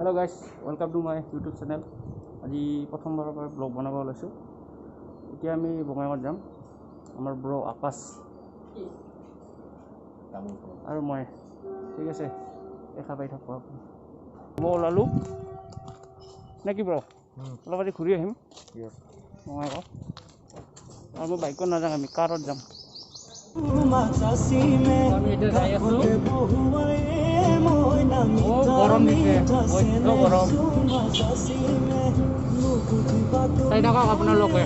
Hello guys, welcome to my YouTube channel. আজি প্ৰথমবাৰৰ পৰা ব্লগ বনাব ওলাইছোঁ। এতিয়া আমি বঙাইগাঁৱত যাম। আমাৰ ব্ৰ আকাশ আৰু মই, ঠিক আছে, দেখা পাই থাকোঁ। মই ওলালোঁ নে কি ব্ৰ? অলপ আজি ঘূৰি আহিম বঙাইগাঁও। আৰু মই বাইকত নাযাওঁ, আমি কাৰত যাম। আমি এতিয়া যাই আছোঁ। গৰম দিছে, গৰম। চাই থাকক আপোনালোকে।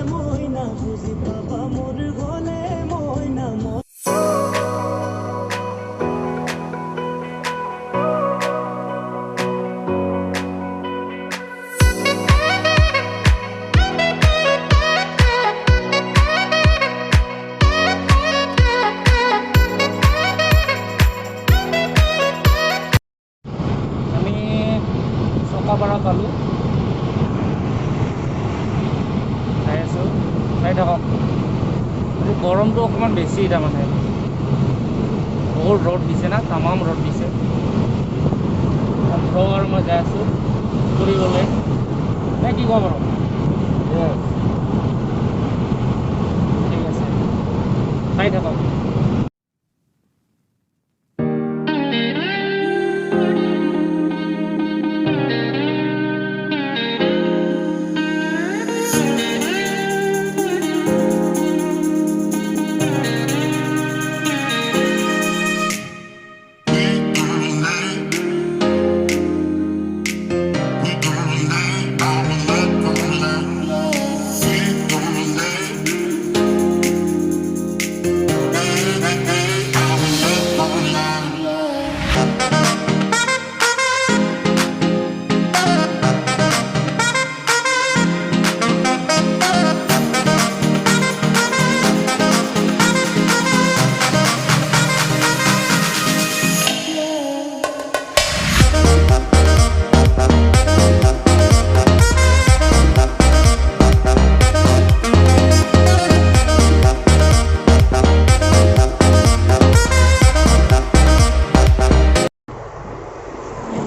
পালোঁ চাই আছোঁ, চাই থাকক। গৰমটো অকণমান বেছি, তাৰমানে বহুত ৰ'দ দিছে না, তামাম ৰ'দ দিছে। আৰু মই যাই আছোঁ ফুৰিবলৈ, নে কি ক'ম আৰু? ঠিক আছে, চাই থাকক।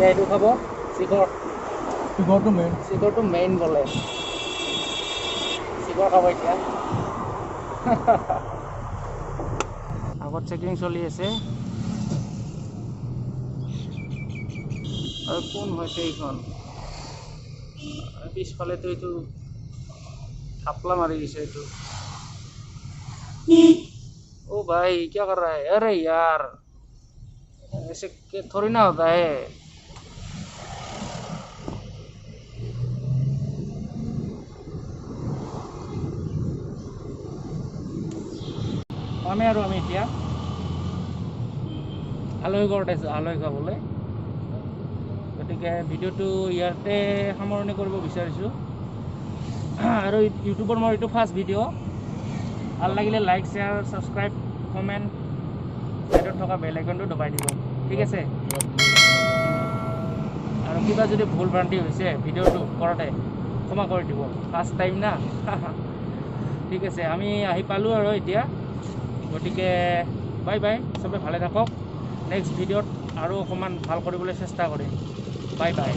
এইটো খাব চিকৰটো মেইন বোলে। চিকৰ খাব এতিয়া। আগত চেকিং চলি আছে। আৰু কোন হৈছে এইখন? পিছফালেতো এইটো থাপলা মাৰি দিছে এইটো। ओ भाई क्या कर रहा है? अरे यार ऐसे थोड़ी ना होता है। আমি এতিয়া আলহী ঘৰত আছোঁ, আলহী খাবলৈ। গতিকে ভিডিঅ'টো ইয়াতে সামৰণি কৰিব বিচাৰিছোঁ। আৰু ইউটিউবৰ মোৰ এইটো ফাৰ্ষ্ট ভিডিঅ'। ভাল লাগিলে লাইক, শ্বেয়াৰ, ছাবস্ক্ৰাইব, কমেণ্ট, ছাইডত থকা বেল আইকনটো দবাই দিব, ঠিক আছে? আৰু কিবা যদি ভুল ভ্ৰান্তি হৈছে ভিডিঅ'টো কৰোঁতে ক্ষমা কৰি দিব, ফাৰ্ষ্ট টাইম না। ঠিক আছে, আমি আহি পালোঁ আৰু এতিয়া। গতিকে বাই বাই, চবে ভালে থাকক। নেক্সট ভিডিঅ'ত আৰু অকণমান ভাল কৰিবলৈ চেষ্টা কৰিম। Bye bye.